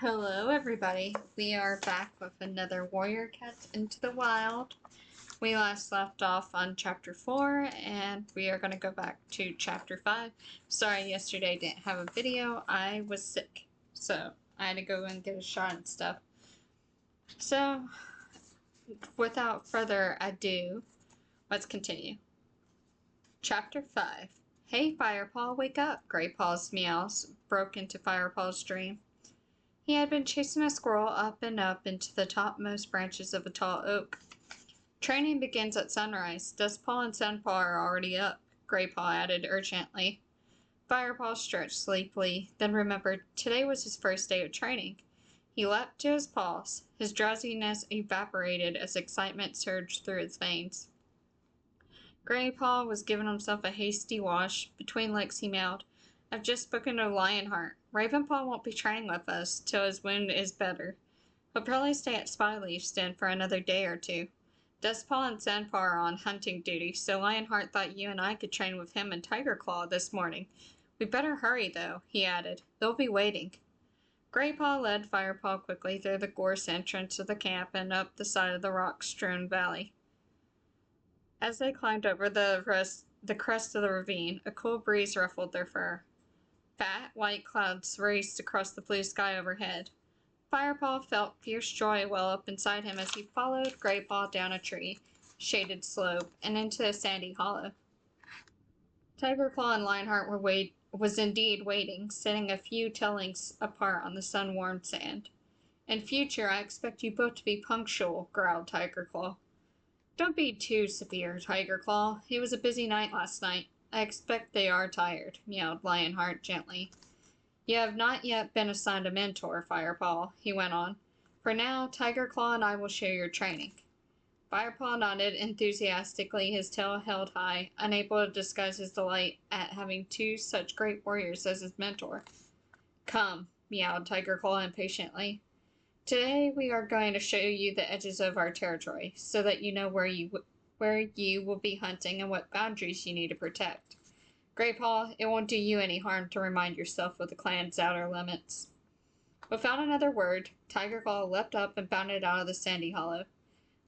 Hello, everybody. We are back with another Warrior Cats Into the Wild. We last left off on Chapter 4, and we are going to go back to Chapter 5. Sorry, yesterday I didn't have a video. I was sick, so I had to go and get a shot and stuff. So, without further ado, let's continue. Chapter 5. Hey, Firepaw, wake up! Greypaw's meows broke into Firepaw's dream. He had been chasing a squirrel up and up into the topmost branches of a tall oak. Training begins at sunrise. Dustpaw and Sunpaw are already up, Greypaw added urgently. Firepaw stretched sleepily, then remembered today was his first day of training. He leapt to his paws. His drowsiness evaporated as excitement surged through his veins. Greypaw was giving himself a hasty wash. Between licks he meowed. I've just spoken to Lionheart. Ravenpaw won't be training with us till his wound is better. He'll probably stay at Spyleaf's den for another day or two. Dustpaw and Sunpaw are on hunting duty, so Lionheart thought you and I could train with him and Tigerclaw this morning. We better hurry, though, he added. They'll be waiting. Greypaw led Firepaw quickly through the gorse entrance of the camp and up the side of the rock-strewn valley. As they climbed over the crest of the ravine, a cool breeze ruffled their fur. Fat, white clouds raced across the blue sky overhead. Firepaw felt fierce joy well up inside him as he followed Greypaw down a tree-shaded slope and into a sandy hollow. Tigerclaw and Lionheart was indeed waiting, sitting a few tellings apart on the sun-warmed sand. In future, I expect you both to be punctual, growled Tigerclaw. Don't be too severe, Tigerclaw. It was a busy night last night. I expect they are tired, meowed Lionheart gently. You have not yet been assigned a mentor, Firepaw, he went on. For now, Tigerclaw and I will share your training. Firepaw nodded enthusiastically, his tail held high, unable to disguise his delight at having two such great warriors as his mentor. Come, meowed Tigerclaw impatiently. Today we are going to show you the edges of our territory, so that you know where you will be hunting and what boundaries you need to protect. Greypaw, it won't do you any harm to remind yourself of the clan's outer limits. Without another word, Tigerclaw leapt up and bounded out of the sandy hollow.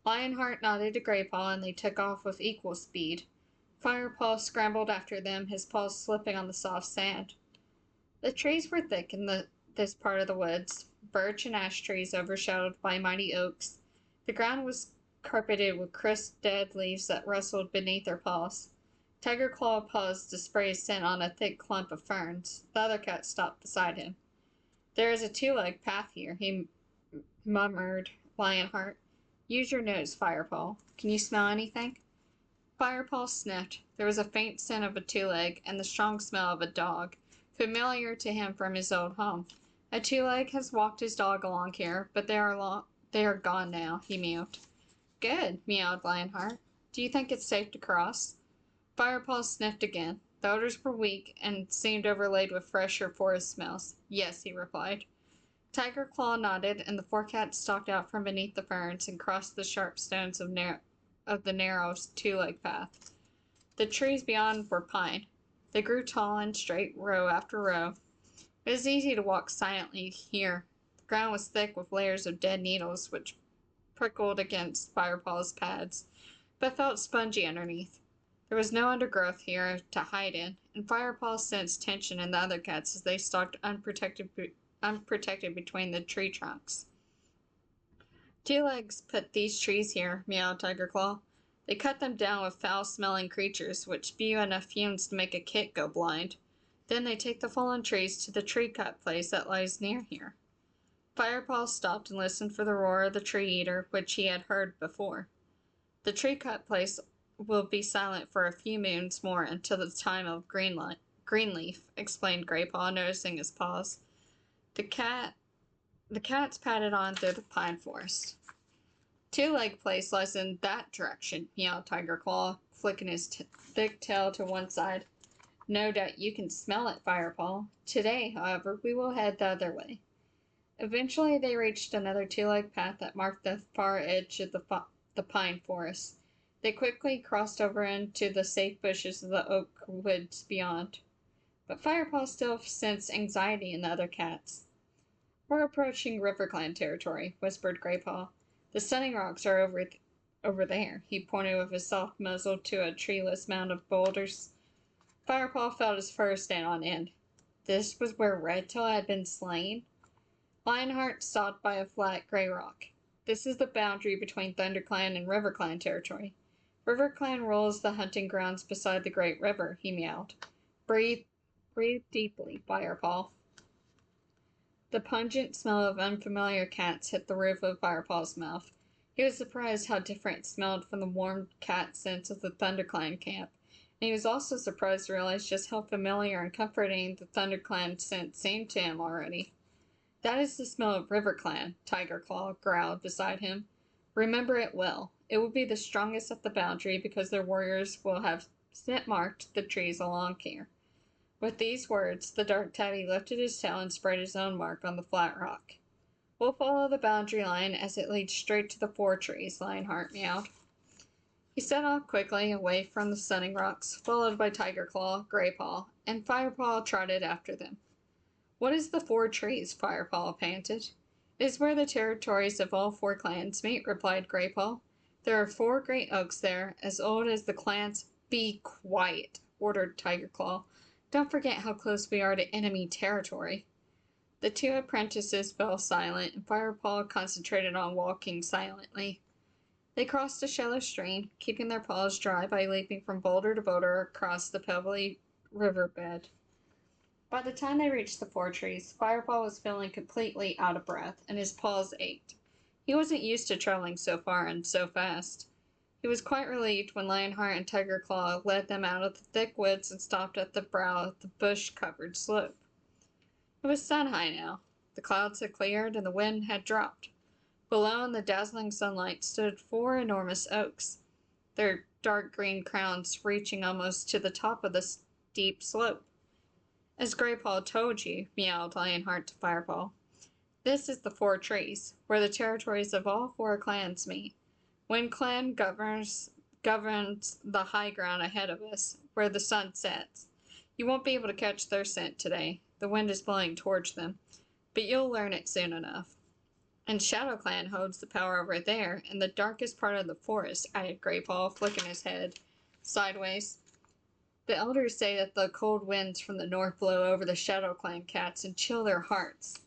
Lionheart nodded to Greypaw, and they took off with equal speed. Firepaw scrambled after them, his paws slipping on the soft sand. The trees were thick in this part of the woods, birch and ash trees overshadowed by mighty oaks. The ground was carpeted with crisp, dead leaves that rustled beneath their paws. Tigerclaw paused to spray his scent on a thick clump of ferns. The other cat stopped beside him. There is a two-legged path here, he murmured Lionheart. Use your nose, Firepaw. Can you smell anything? Firepaw sniffed. There was a faint scent of a two-leg and the strong smell of a dog, familiar to him from his old home. A two-leg has walked his dog along here, but they are gone now, he mewed. Good, meowed Lionheart. Do you think it's safe to cross? Firepaw sniffed again. The odors were weak and seemed overlaid with fresher forest smells. Yes, he replied. Tigerclaw nodded, and the four cats stalked out from beneath the ferns and crossed the sharp stones of the narrow two-leg path. The trees beyond were pine. They grew tall and straight, row after row. It was easy to walk silently here. The ground was thick with layers of dead needles which prickled against Firepaw's pads, but felt spongy underneath. There was no undergrowth here to hide in, and Firepaw sensed tension in the other cats as they stalked unprotected between the tree trunks. Two Legs put these trees here, meowed Tigerclaw. They cut them down with foul-smelling creatures, which spew enough fumes to make a kit go blind. Then they take the fallen trees to the tree-cut place that lies near here. Firepaw stopped and listened for the roar of the tree-eater, which he had heard before. The tree-cut place will be silent for a few moons more until the time of Greenleaf, explained Greypaw, noticing his pause. The cats padded on through the pine forest. Two-Leg Place lies in that direction, meowed Tigerclaw, flicking his thick tail to one side. No doubt you can smell it, Firepaw. Today, however, we will head the other way. Eventually they reached another two-leg path that marked the far edge of the pine forest. They quickly crossed over into the safe bushes of the oak woods beyond. But Firepaw still sensed anxiety in the other cats. We're approaching RiverClan territory, whispered Greypaw. The Sunning Rocks are over there. He pointed with his soft muzzle to a treeless mound of boulders. Firepaw felt his fur stand on end. This was where Redtail had been slain? Lionheart stopped by a flat gray rock. This is the boundary between ThunderClan and RiverClan territory. RiverClan rules the hunting grounds beside the Great River, he meowed. Breathe deeply, Firepaw. The pungent smell of unfamiliar cats hit the roof of Firepaw's mouth. He was surprised how different it smelled from the warm cat scents of the ThunderClan camp, and he was also surprised to realize just how familiar and comforting the ThunderClan scent seemed to him already. That is the smell of RiverClan, Tigerclaw growled beside him. Remember it well. It will be the strongest at the boundary because their warriors will have scent marked the trees along here. With these words, the dark tabby lifted his tail and spread his own mark on the flat rock. We'll follow the boundary line as it leads straight to the 4 trees, Lionheart meowed. He set off quickly away from the Sunning Rocks, followed by Tigerclaw, Greypaw, and Firepaw trotted after them. What is the 4 trees? Firepaw panted. It is where the territories of all 4 clans meet, replied Greypaw. There are 4 great oaks there, as old as the clans. Be quiet, ordered Tigerclaw. Don't forget how close we are to enemy territory. The 2 apprentices fell silent, and Firepaw concentrated on walking silently. They crossed a shallow stream, keeping their paws dry by leaping from boulder to boulder across the pebbly riverbed. By the time they reached the 4 trees, Firepaw was feeling completely out of breath, and his paws ached. He wasn't used to traveling so far and so fast. He was quite relieved when Lionheart and Tigerclaw led them out of the thick woods and stopped at the brow of the bush-covered slope. It was sun-high now. The clouds had cleared and the wind had dropped. Below in the dazzling sunlight stood 4 enormous oaks, their dark green crowns reaching almost to the top of the steep slope. As Greypaw told you, meowed Lionheart to Firepaw, this is the 4 trees, where the territories of all 4 clans meet. Wind Clan governs the high ground ahead of us, where the sun sets. You won't be able to catch their scent today. The wind is blowing towards them, but you'll learn it soon enough. And Shadow Clan holds the power over there, in the darkest part of the forest, added Greypaw, flicking his head sideways. The elders say that the cold winds from the north blow over the Shadow Clan cats and chill their hearts.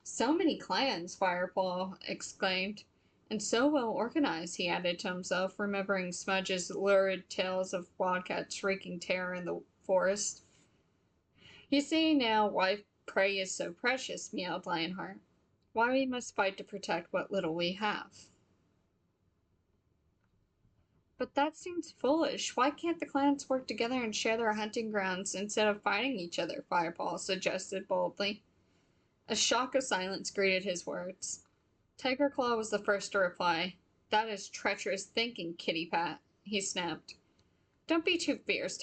So many clans, Firepaw exclaimed. And so well organized, he added to himself, remembering Smudge's lurid tales of wildcats wreaking terror in the forest. You see now why prey is so precious, meowed Lionheart. Why we must fight to protect what little we have. But that seems foolish. Why can't the clans work together and share their hunting grounds instead of fighting each other? Firepaw suggested boldly. A shock of silence greeted his words. Tigerclaw was the first to reply. That is treacherous thinking, Kitty Pat, he snapped. Don't be too fierce,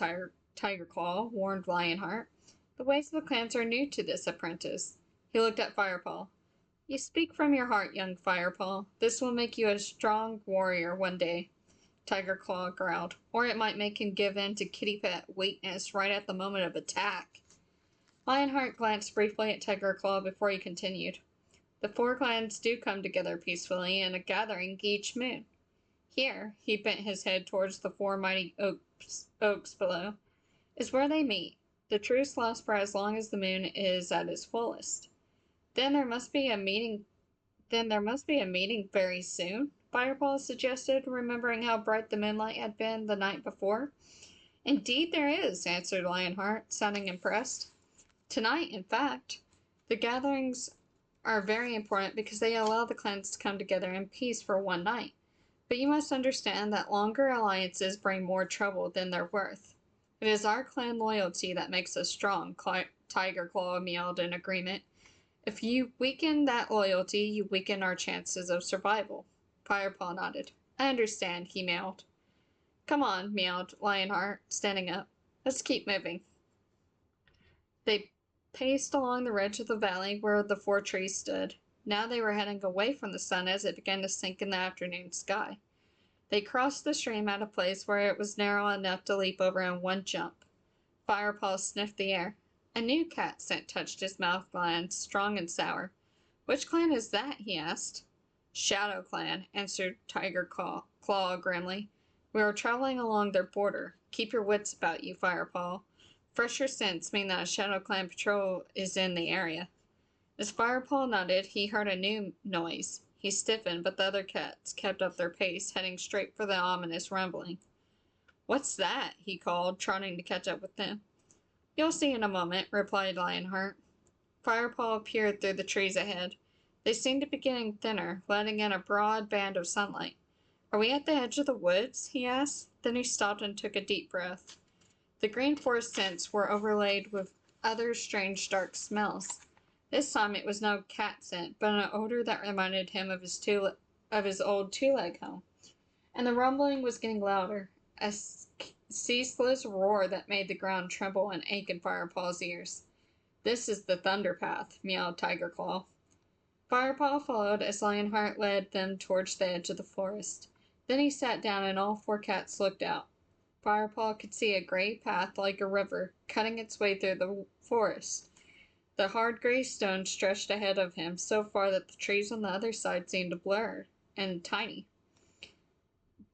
Tigerclaw, warned Lionheart. The ways of the clans are new to this apprentice. He looked at Firepaw. You speak from your heart, young Firepaw. This will make you a strong warrior one day, Tigerclaw growled, or it might make him give in to Kitty Pat weakness right at the moment of attack. Lionheart glanced briefly at Tigerclaw before he continued. The 4 clans do come together peacefully in a gathering each moon. Here, he bent his head towards the 4 mighty oaks below, is where they meet. The truce lasts for as long as the moon is at its fullest. Then there must be a meeting very soon, Firepaw suggested, remembering how bright the moonlight had been the night before. Indeed there is, answered Lionheart, sounding impressed. Tonight, in fact. The gatherings are very important because they allow the clans to come together in peace for one night. But you must understand that longer alliances bring more trouble than they're worth. It is our clan loyalty that makes us strong, Tigerclaw meowed in agreement. If you weaken that loyalty, you weaken our chances of survival. Firepaw nodded. I understand, he meowed. Come on, meowed Lionheart, standing up. Let's keep moving. They paced along the ridge of the valley where the 4 trees stood. Now they were heading away from the sun as it began to sink in the afternoon sky. They crossed the stream at a place where it was narrow enough to leap over in one jump. Firepaw sniffed the air. A new cat scent touched his mouth glands, strong and sour. Which clan is that? He asked. Shadow Clan, answered Tiger Claw grimly. We are traveling along their border. Keep your wits about you, Firepaw. Fresher scents mean that a Shadow Clan patrol is in the area. As Firepaw nodded, he heard a new noise. He stiffened, but the other cats kept up their pace, heading straight for the ominous rumbling. What's that? He called, trotting to catch up with them. You'll see in a moment, replied Lionheart. Firepaw appeared through the trees ahead. They seemed to be getting thinner, letting in a broad band of sunlight. Are we at the edge of the woods? He asked. Then he stopped and took a deep breath. The green forest scents were overlaid with other strange dark smells. This time it was no cat scent, but an odor that reminded him of his old two-leg home. And the rumbling was getting louder, a ceaseless roar that made the ground tremble and ache in Firepaw's ears. This is the Thunder Path, meowed Tiger Claw. Firepaw followed as Lionheart led them towards the edge of the forest. Then he sat down and all four cats looked out. Firepaw could see a gray path like a river, cutting its way through the forest. The hard gray stone stretched ahead of him so far that the trees on the other side seemed blurred and tiny.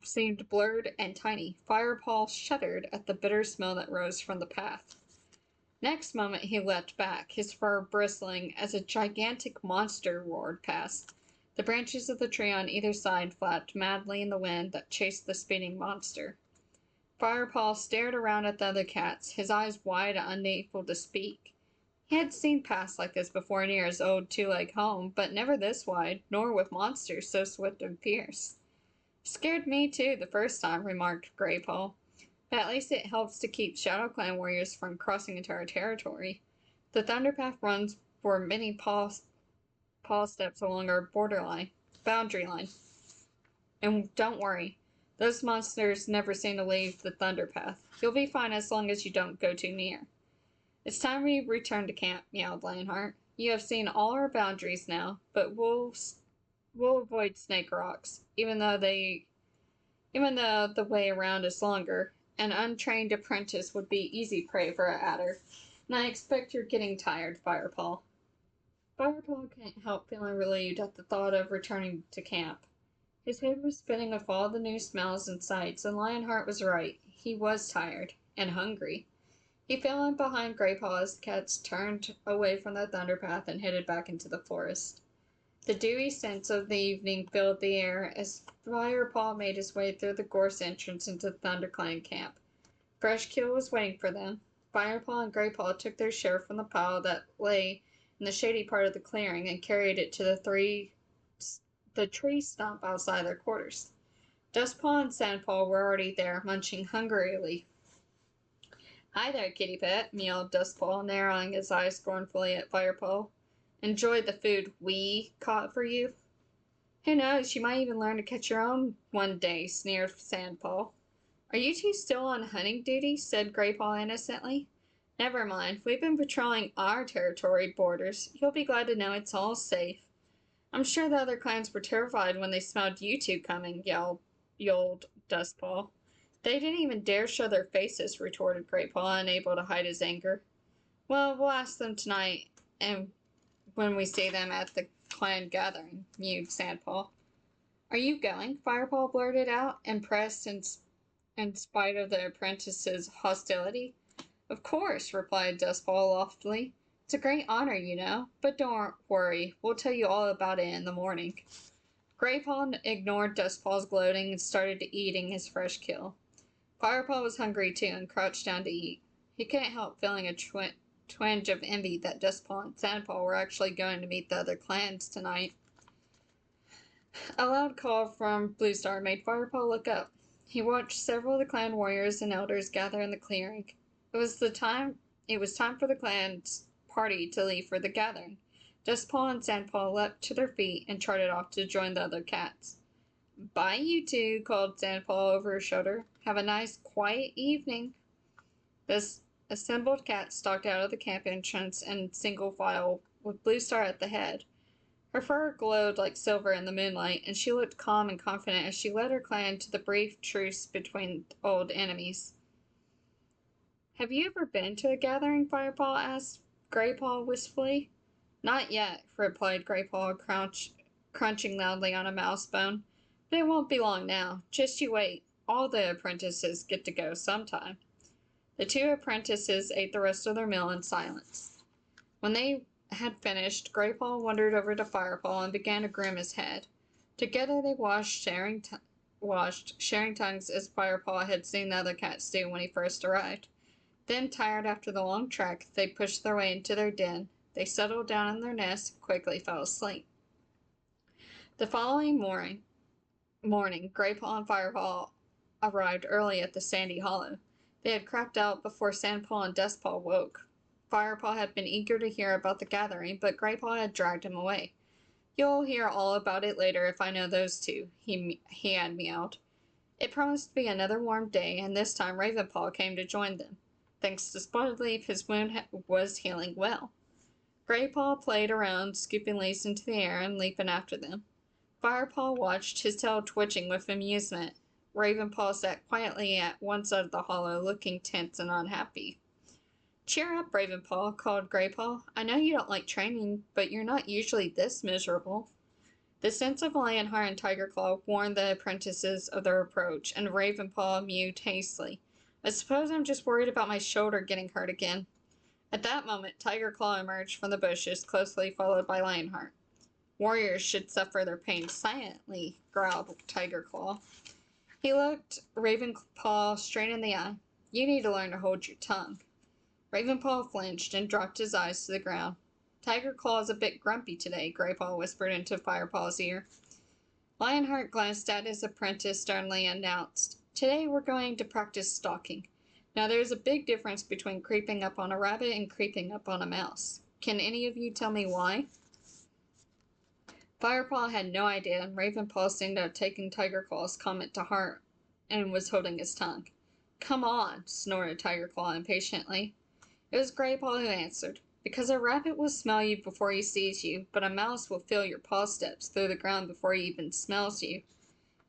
Firepaw shuddered at the bitter smell that rose from the path. Next moment he leapt back, his fur bristling as a gigantic monster roared past. The branches of the tree on either side flapped madly in the wind that chased the speeding monster. Firepaw stared around at the other cats, his eyes wide and unable to speak. He had seen paths like this before near his old two-leg home, but never this wide, nor with monsters so swift and fierce. Scared me too the first time, remarked Graypaw. But at least it helps to keep Shadow Clan warriors from crossing into our territory. The Thunderpath runs for many paw steps along our boundary line. And don't worry, those monsters never seem to leave the Thunderpath. You'll be fine as long as you don't go too near. It's time we return to camp, meowed Lionheart. You have seen all our boundaries now, but we'll avoid Snake Rocks, even though the way around is longer. An untrained apprentice would be easy prey for an adder, and I expect you're getting tired, Firepaw. Firepaw can't help feeling relieved at the thought of returning to camp. His head was spinning with all the new smells and sights, and Lionheart was right. He was tired and hungry. He fell in behind Graypaw as the cats turned away from the Thunderpath and headed back into the forest. The dewy scents of the evening filled the air as Firepaw made his way through the gorse entrance into the ThunderClan camp. Freshkeel was waiting for them. Firepaw and Graypaw took their share from the pile that lay in the shady part of the clearing and carried it to the tree stump outside their quarters. Dustpaw and Sandpaw were already there, munching hungrily. Hi there, kitty pet, meowed Dustpaw, narrowing his eyes scornfully at Firepaw. Enjoy the food we caught for you? Who knows, you might even learn to catch your own one day, sneered Sandpaw. Are you two still on hunting duty? Said Graypaw innocently. Never mind, we've been patrolling our territory borders. You'll be glad to know it's all safe. I'm sure the other clans were terrified when they smelled you two coming, yelled Dustpaw. They didn't even dare show their faces, retorted Graypaw, unable to hide his anger. Well, we'll ask them tonight, and when we see them at the clan gathering, mewed Sandpaw. Are you going? Firepaw blurted out, impressed in spite of the apprentice's hostility. Of course, replied Dustpaw loftily. It's a great honor, you know, but don't worry, we'll tell you all about it in the morning. Graypaw ignored Dustpaw's gloating and started eating his fresh kill. Firepaw was hungry too and crouched down to eat. He couldn't help feeling a twinge of envy that Dustpaw and Sandpaw were actually going to meet the other clans tonight. A loud call from Bluestar made Firepaw look up. He watched several of the clan warriors and elders gather in the clearing. It was time for the clan's party to leave for the gathering. Dustpaw and Sandpaw leapt to their feet and trotted off to join the other cats. Bye, you two, called Sandpaw over his shoulder. Have a nice, quiet evening. The assembled cats stalked out of the camp entrance in single file, with Bluestar at the head. Her fur glowed like silver in the moonlight, and she looked calm and confident as she led her clan to the brief truce between old enemies. Have you ever been to a gathering? Firepaw asked Graypaw wistfully. Not yet, replied Graypaw, crunching loudly on a mouse bone. But it won't be long now. Just you wait. All the apprentices get to go sometime. The two apprentices ate the rest of their meal in silence. When they had finished, Graypaw wandered over to Firepaw and began to groom his head. Together they washed, sharing tongues as Firepaw had seen the other cats do when he first arrived. Then, tired after the long trek, they pushed their way into their den. They settled down in their nest and quickly fell asleep. The following morning, Graypaw and Firepaw arrived early at the sandy hollow. They had crept out before Sandpaw and Dustpaw woke. Firepaw had been eager to hear about the gathering, but Graypaw had dragged him away. You'll hear all about it later if I know those two, he had meowed. It promised to be another warm day, and this time Ravenpaw came to join them. Thanks to Spotted his wound was healing well. Graypaw played around, scooping leaves into the air and leaping after them. Firepaw watched, his tail twitching with amusement. Ravenpaw sat quietly at one side of the hollow, looking tense and unhappy. Cheer up, Ravenpaw, called Graypaw. I know you don't like training, but you're not usually this miserable. The sense of Lionheart and Tigerclaw warned the apprentices of their approach, and Ravenpaw mewed hastily. I suppose I'm just worried about my shoulder getting hurt again. At that moment, Tigerclaw emerged from the bushes, closely followed by Lionheart. Warriors should suffer their pain silently, growled Tigerclaw. He looked Ravenpaw straight in the eye. You need to learn to hold your tongue. Ravenpaw flinched and dropped his eyes to the ground. Tigerclaw is a bit grumpy today, Graypaw whispered into Firepaw's ear. Lionheart glanced at his apprentice sternly and announced, Today we're going to practice stalking. Now there's a big difference between creeping up on a rabbit and creeping up on a mouse. Can any of you tell me why? Firepaw had no idea, and Ravenpaw seemed to have taken Tigerclaw's comment to heart and was holding his tongue. Come on, snorted Tigerclaw impatiently. It was Graypaw who answered. Because a rabbit will smell you before he sees you, but a mouse will feel your paw steps through the ground before he even smells you.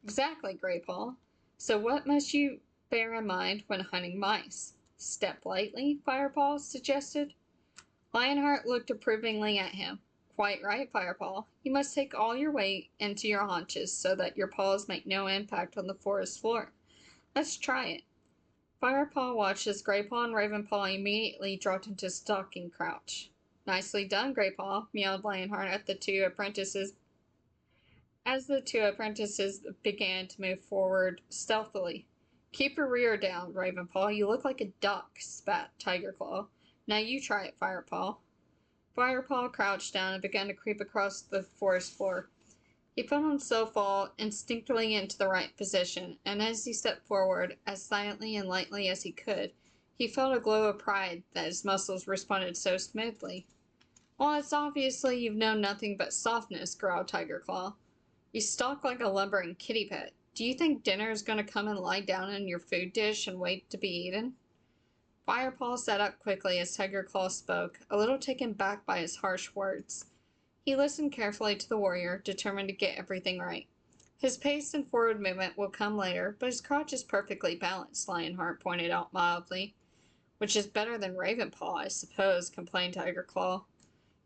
Exactly, Graypaw. So what must you bear in mind when hunting mice? Step lightly, Firepaw suggested. Lionheart looked approvingly at him. Quite right, Firepaw. You must take all your weight into your haunches so that your paws make no impact on the forest floor. Let's try it. Firepaw watched as Graypaw and Ravenpaw immediately dropped into stalking crouch. Nicely done, Graypaw, meowed Lionheart at the two apprentices as the two apprentices began to move forward stealthily. Keep your rear down, Ravenpaw. You look like a duck, spat Tigerclaw. Now you try it, Firepaw. Firepaw crouched down and began to creep across the forest floor. He put himself all instinctively into the right position, and as he stepped forward, as silently and lightly as he could, he felt a glow of pride that his muscles responded so smoothly. Well, it's obviously you've known nothing but softness, growled Tigerclaw. You stalk like a lumbering kitty pet. Do you think dinner is going to come and lie down in your food dish and wait to be eaten? Firepaw sat up quickly as Tigerclaw spoke, a little taken back by his harsh words. He listened carefully to the warrior, determined to get everything right. His pace and forward movement will come later, but his crotch is perfectly balanced, Lionheart pointed out mildly. Which is better than Ravenpaw, I suppose, complained Tigerclaw.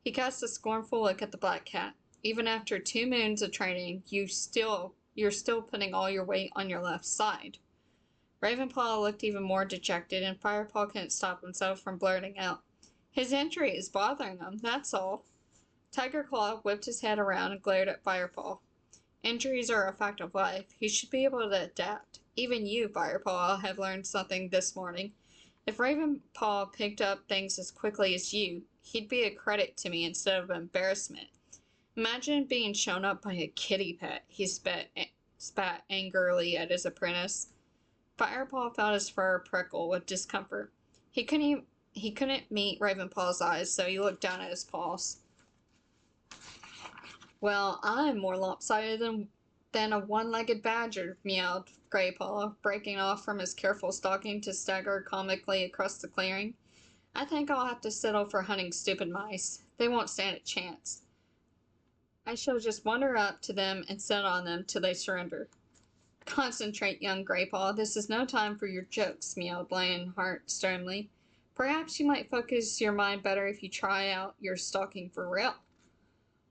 He cast a scornful look at the black cat. Even after 2 moons of training, you're still putting all your weight on your left side. Ravenpaw looked even more dejected, and Firepaw couldn't stop himself from blurting out, His injury is bothering him, that's all. Tigerclaw whipped his head around and glared at Firepaw. Injuries are a fact of life. He should be able to adapt. Even you, Firepaw, have learned something this morning. If Ravenpaw picked up things as quickly as you, he'd be a credit to me instead of embarrassment. Imagine being shown up by a kitty pet, he spat angrily at his apprentice. Firepaw felt his fur prickle with discomfort. He couldn't meet Ravenpaw's eyes, so he looked down at his paws. Well, I'm more lopsided than a one-legged badger, meowed Graypaw, breaking off from his careful stalking to stagger comically across the clearing. I think I'll have to settle for hunting stupid mice. They won't stand a chance. I shall just wander up to them and sit on them till they surrender. Concentrate, young Graypaw. This is no time for your jokes, meowed Lionheart sternly. Perhaps you might focus your mind better if you try out your stalking for real.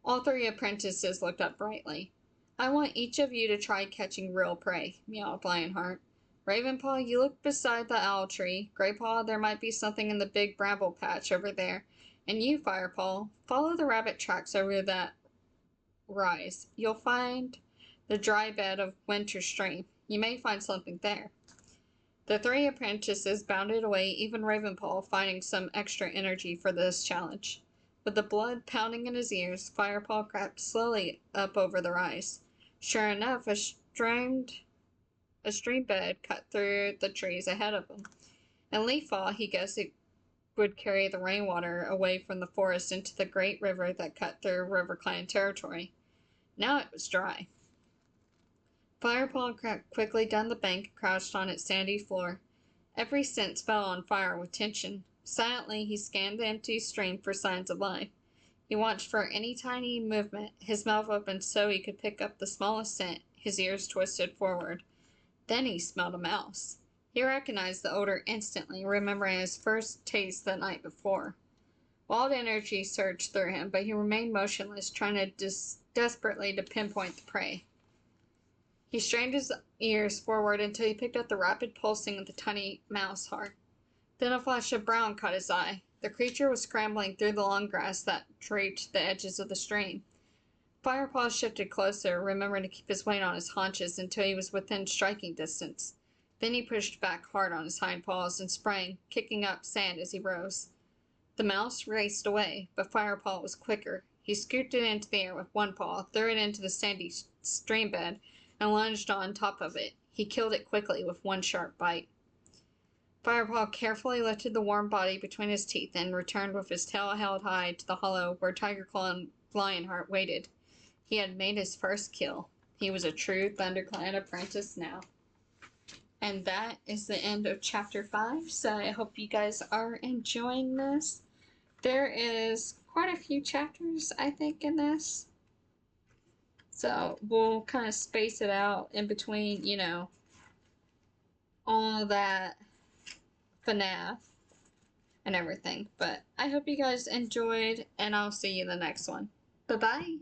All three apprentices looked up brightly. I want each of you to try catching real prey, meowed Lionheart. Ravenpaw, you look beside the owl tree. Greypaw, there might be something in the big bramble patch over there. And you, Firepaw, follow the rabbit tracks over that rise. You'll find the dry bed of Winter Stream. You may find something there. The three apprentices bounded away, even Ravenpaw finding some extra energy for this challenge. With the blood pounding in his ears, Firepaw crept slowly up over the rise. Sure enough, a stream bed cut through the trees ahead of him. And Leafpaw, he guessed it would carry the rainwater away from the forest into the great river that cut through RiverClan territory. Now it was dry. Firepaw crept quickly down the bank and crouched on its sandy floor. Every sense fell on fire with tension. Silently, he scanned the empty stream for signs of life. He watched for any tiny movement, his mouth open so he could pick up the smallest scent, his ears twisted forward. Then he smelled a mouse. He recognized the odor instantly, remembering his first taste the night before. Wild energy surged through him, but he remained motionless, trying desperately to pinpoint the prey. He strained his ears forward until he picked up the rapid pulsing of the tiny mouse heart. Then a flash of brown caught his eye. The creature was scrambling through the long grass that draped the edges of the stream. Firepaw shifted closer, remembering to keep his weight on his haunches until he was within striking distance. Then he pushed back hard on his hind paws and sprang, kicking up sand as he rose. The mouse raced away, but Firepaw was quicker. He scooped it into the air with one paw, threw it into the sandy stream bed, and lunged on top of it. He killed it quickly with one sharp bite. Firepaw carefully lifted the warm body between his teeth and returned with his tail held high to the hollow where Tigerclaw and Lionheart waited. He had made his first kill. He was a true ThunderClan apprentice now. And that is the end of Chapter 5, so I hope you guys are enjoying this. There is quite a few chapters, I think, in this. So we'll kind of space it out in between, you know, all that FNAF and everything. But I hope you guys enjoyed, and I'll see you in the next one. Bye-bye.